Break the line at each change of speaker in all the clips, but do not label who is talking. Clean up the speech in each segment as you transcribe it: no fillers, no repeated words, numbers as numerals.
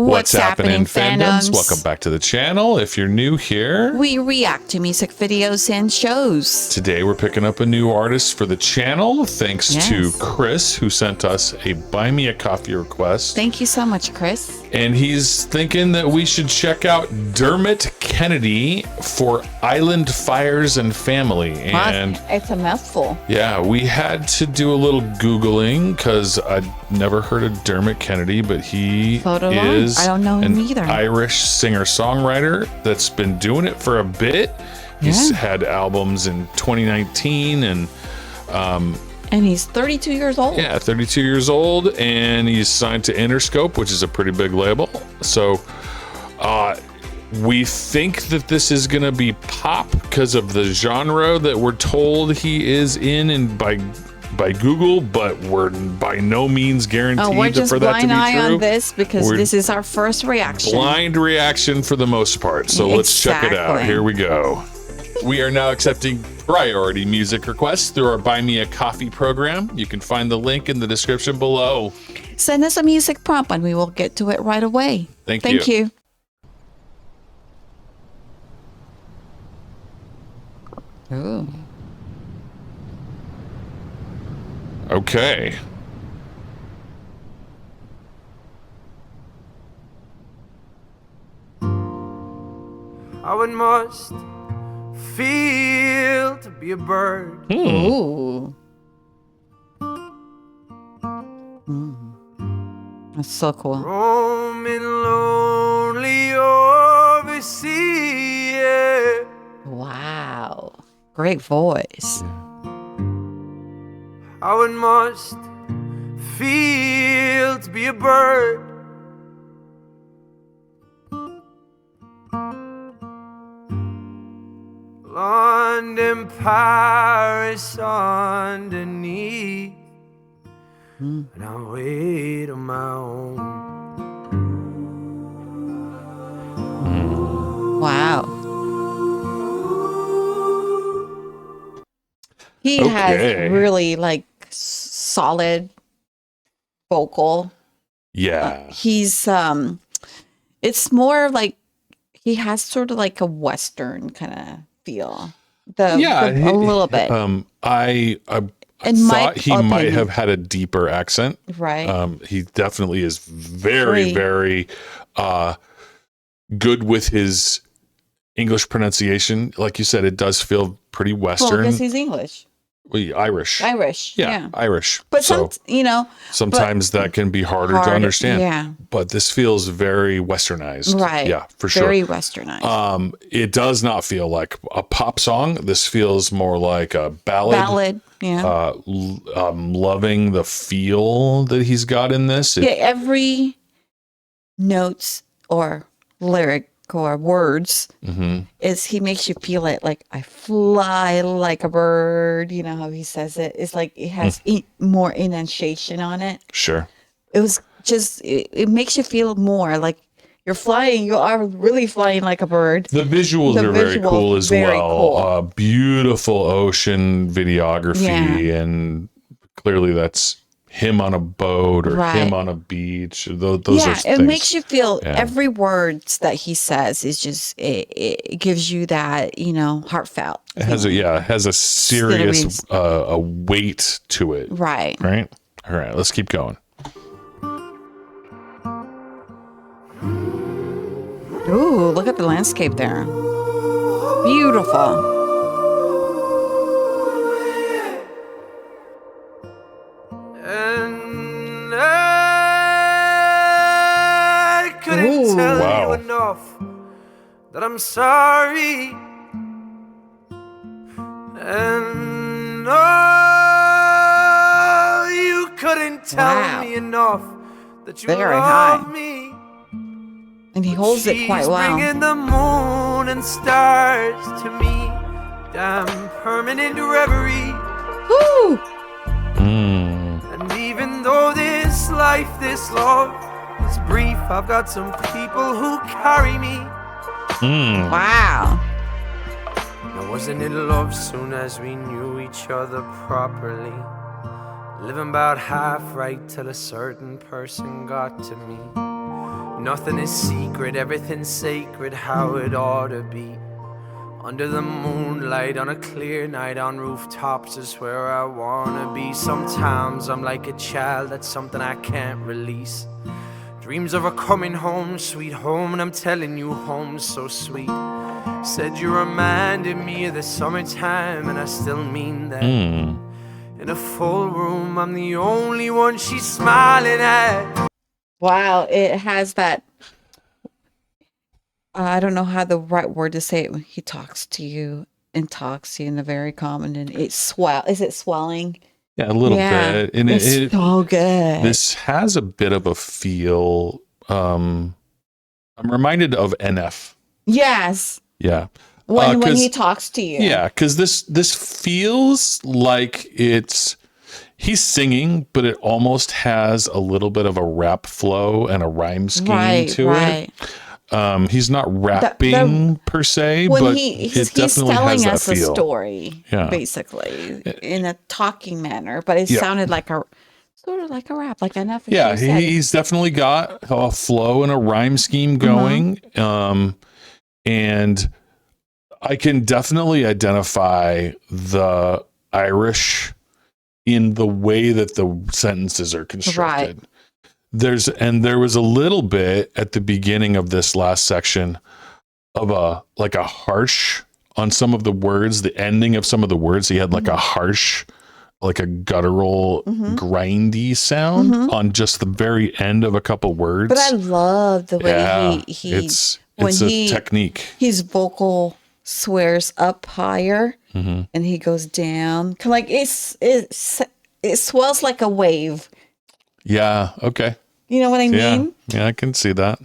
What's happening, fandoms?
Welcome back to the channel. If you're new here,
We react to music videos and shows.
today we're picking up a new artist for the channel. Thanks to
Yes.
Chris, who sent us a Buy Me a Coffee request.
Thank you so much, Chris.
And he's thinking that we should check out Dermot Kennedy for Island Fires and Family. And
It's a mouthful.
yeah, we had to do a little Googling because I'd never heard of Dermot Kennedy, but he
Photo
is
I don't know him
an
either.
Irish singer-songwriter that's been doing it for a bit. He's
Yeah.
had albums in 2019 and
And he's 32 years old.
yeah, 32 years old, and he's signed to Interscope, which is a pretty big label. So we think that this is going to be pop because of the genre that we're told he is in and by Google, but we're by no means guaranteed
We're just
for that to
blind
be
eye
true.
on this because
We're
this is our first reaction.
Blind reaction for the most part. So let's check it out.
Exactly.
Here we go. We are now accepting priority music requests through our Buy Me a Coffee program. You can find the link in the description below.
Send us a music prompt and we will get to it right away.
Thank
Thank you. Ooh.
Okay.
How it must feel to be a bird.
Ooh. That's so cool.
Roaming lonely over the sea. Yeah.
Wow. Great voice.
How it must feel to be a bird. London, Paris underneath. And I wait on my own.
Wow. He
Okay.
has really like solid vocal.
Yeah.
He's it's more like he has sort of like a Western kind of feel. A little bit.
I
In my
thought he might
opinion.
have had a deeper accent.
Right.
He definitely is very, very good with his English pronunciation. Like you said, it does feel pretty
Well,
Western.
because he's English.
Irish.
Irish. Yeah.
Irish.
But
so sometimes that can be harder to
hard,
understand.
yeah.
But this feels very Westernized.
Right.
Yeah, for sure.
Very Westernized.
It does not feel like a pop song. This feels more like a ballad.
Ballad. Yeah.
Loving the feel that he's got in this.
Yeah, every notes or lyric or words is he makes you feel it like I fly like a bird. You know how he says it. It's like it has more enunciation on it.
Sure.
It was just it makes you feel more like you're flying. You are really flying like a bird.
The visuals
The
are very
visuals
cool as
very
well.
cool.
Beautiful ocean videography,
Yeah.
and clearly that's him on a boat or
Right.
him on a beach. Those
Yeah,
are
it
things.
makes you feel
Yeah.
every words that he says is just it gives you that heartfelt.
It has a serious
Means-
a weight to it.
Right.
Right. All right. Let's keep going.
Ooh, look at the landscape there. Beautiful.
And I couldn't
Ooh.
tell
Wow.
you enough that I'm sorry. And oh, you couldn't tell
Wow.
me enough that you
Very
love
high.
me.
And he holds it quite
She's
well.
bringing the moon and stars to me. Damn permanent reverie.
Woo!
And even though this life, this love is brief, I've got some people who carry me.
Wow.
I wasn't in love soon as we knew each other properly. Living about half right till a certain person got to me. Nothing is secret, everything's sacred, how it ought to be. Under the moonlight, on a clear night, on rooftops is where I wanna be. Sometimes I'm like a child, that's something I can't release. Dreams of a coming home, sweet home, and I'm telling you, home's so sweet. Said you reminded me of the summertime, and I still mean that. In a full room, I'm the only one she's smiling at.
Wow, it has that. I don't know how the right word to say it when he talks to you in the very common, and it swell. Is it swelling?
Yeah, a little bit. And
it's so good.
This has a bit of a feel. I'm reminded of NF.
Yes.
Yeah.
When he talks to you.
Yeah, because this feels like he's singing, but it almost has a little bit of a rap flow and a rhyme scheme to it. He's not rapping per se, but it definitely
telling
has that
us
feel.
A story, basically, in a talking manner, but it sounded like sort of like a rap, like enough.
Yeah, he's definitely got a flow and a rhyme scheme going, and I can definitely identify the Irish in the way that the sentences are constructed.
Right.
There was a little bit at the beginning of this last section of a harsh on some of the words, the ending of some of the words. He had like a harsh, like a guttural, grindy sound on just the very end of a couple words.
But I love the way
it's a technique.
His vocal swears up higher and he goes down. Like it swells like a wave.
Yeah. Okay.
You know what I mean?
Yeah, I can see that.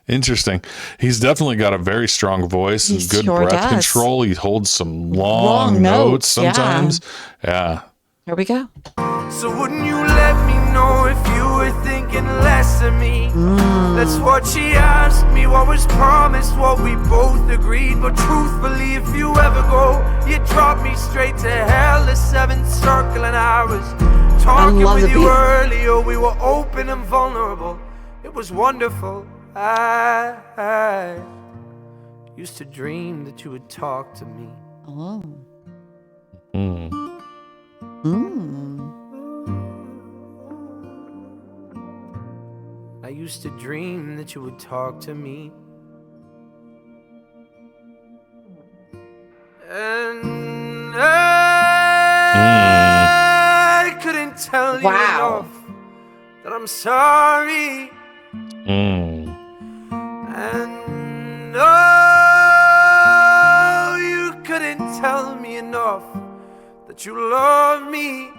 Interesting. He's definitely got a very strong voice and good breath control. He holds some long notes sometimes. Yeah.
Here we go.
So wouldn't you let me know if you were thinking less of me? That's what she asked me. What was promised, what we both agreed. But truthfully, if you ever go, you drop me straight to hell. The seventh circle, and I was talking with you earlier. We were open and vulnerable. It was wonderful. I used to dream that you would talk to me.
Oh.
I used to dream that you would talk to me. And I couldn't tell you enough that I'm sorry. And oh, you couldn't tell me enough that you love me.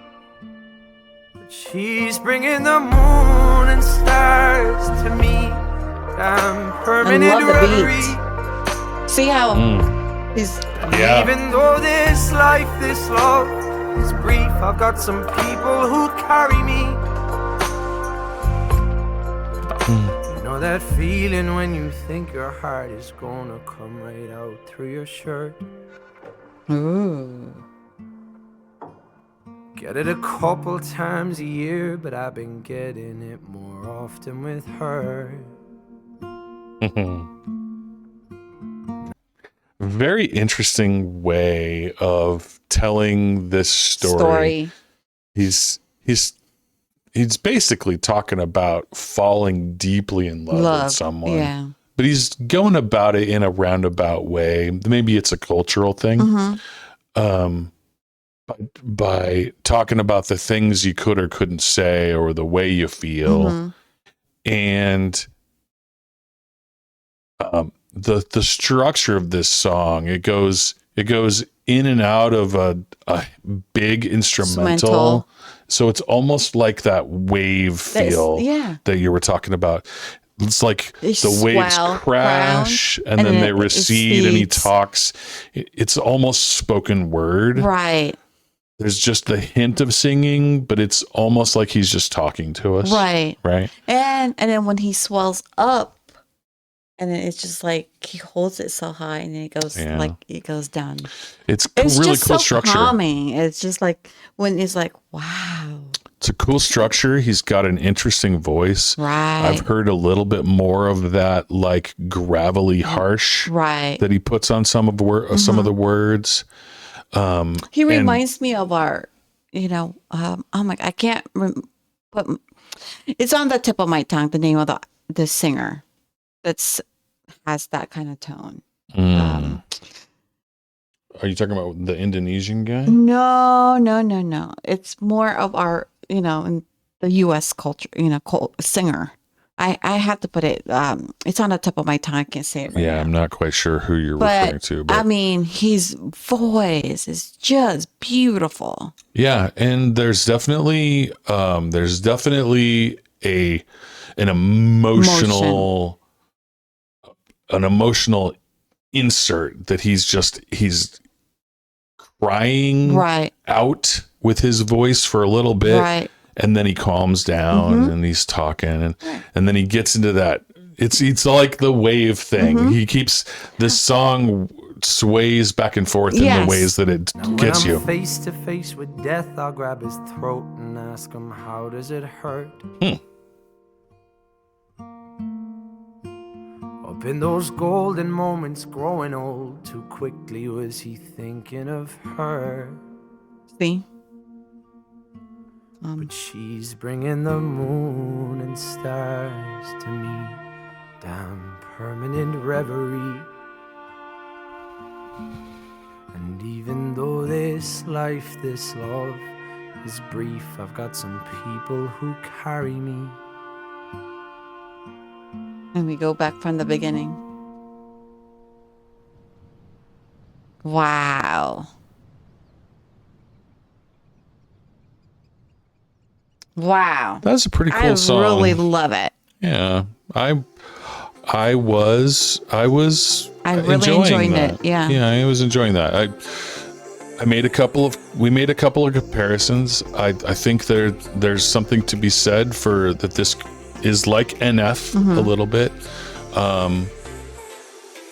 But she's bringing the moon and stars to me. I'm permanent reverie.
See how he's
even though this life, this love is brief, I've got some people who carry me. You know that feeling when you think your heart is gonna come right out through your shirt.
Ooh.
Get it a couple times a year, but I've been getting it more often with her.
Very interesting way of telling this story. He's basically talking about falling deeply in love with someone. But he's going about it in a roundabout way. Maybe it's a cultural thing. By talking about the things you could or couldn't say or the way you feel. And the structure of this song, it goes in and out of a big instrumental. So it's almost like that wave feel that you were talking about. It's like the waves crash and then they recede and he talks. It's almost spoken word.
Right.
There's just the hint of singing, but it's almost like he's just talking to us.
Right.
Right.
And then when he swells up, and then it's just like he holds it so high, and then it goes like it goes down.
It's really
just
cool
so
structure.
Calming. It's just like when it's like, wow.
It's a cool structure. He's got an interesting voice.
Right.
I've heard a little bit more of that, like gravelly harsh,
Right.
that he puts on some of some of the words.
He reminds me of our, oh my, I can't put, it's on the tip of my tongue, the name of the singer has that kind of tone.
Are you talking about the Indonesian guy?
No. It's more of our, in the U.S. culture, singer. I have to put it, it's on the tip of my tongue. I can't say it right now.
I'm not quite sure who you're referring to. But
I mean, his voice is just beautiful.
Yeah, and there's definitely an emotional insert that he's crying out with his voice for a little bit.
Right.
And then he calms down and he's talking and then he gets into that. It's like the wave thing. He keeps this song sways back and forth in the ways that it gets you.
When I'm face to face with death, I'll grab his throat and ask him, how does it hurt? Up in those golden moments, growing old too quickly, was he thinking of her?
See?
But she's bringing the moon and stars to me, damn permanent reverie. And even though this life, this love is brief, I've got some people who carry me.
And we go back from the beginning. Wow.
That's a pretty cool song.
I really love it.
Yeah. I was
really
enjoying that.
it. Yeah.
Yeah, I was enjoying that. we made a couple of comparisons. I think there's something to be said for that. This is like NF a little bit,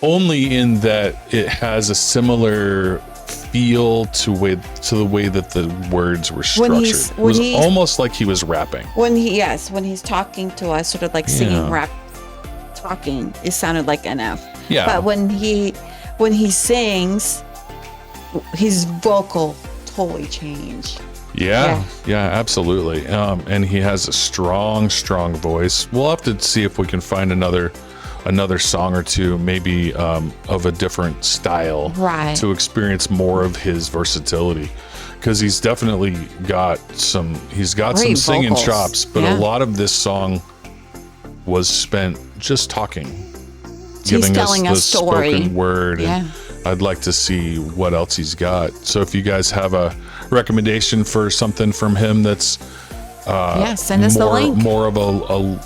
only in that it has a similar feel to the way that the words were structured. It was almost like he was rapping.
When he's talking to us, sort of like singing, rap, talking, it sounded like NF.
Yeah.
But when he sings, his vocal totally changed.
Yeah, absolutely. And he has a strong voice. We'll have to see if we can find another song or two, maybe of a different style, to experience more of his versatility. Because he's definitely got some singing
vocals.
chops, but a lot of this song was spent just talking, giving us the spoken word. And I'd like to see what else he's got. So if you guys have a recommendation for something from him that's
send us the link.
More of a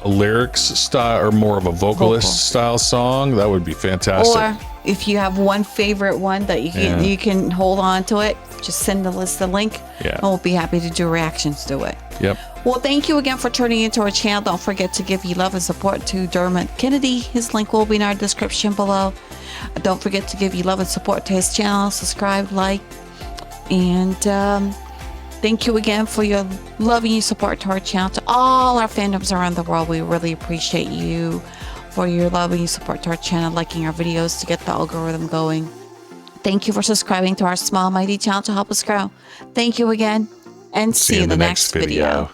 lyrics style or more of a vocalist style song, that would be fantastic.
Or if you have one favorite one that you can hold on to it, just send us the link. And we'll be happy to do reactions to it.
Yep.
Well, thank you again for tuning into our channel. Don't forget to give your love and support to Dermot Kennedy. His link will be in our description below. Don't forget to give your love and support to his channel. Subscribe, like, and thank you again for your love and your support to our channel. To all our fandoms around the world, we really appreciate you for your love and your support to our channel, liking our videos to get the algorithm going. Thank you for subscribing to our small mighty channel to help us grow. Thank you again, and see you in the next video.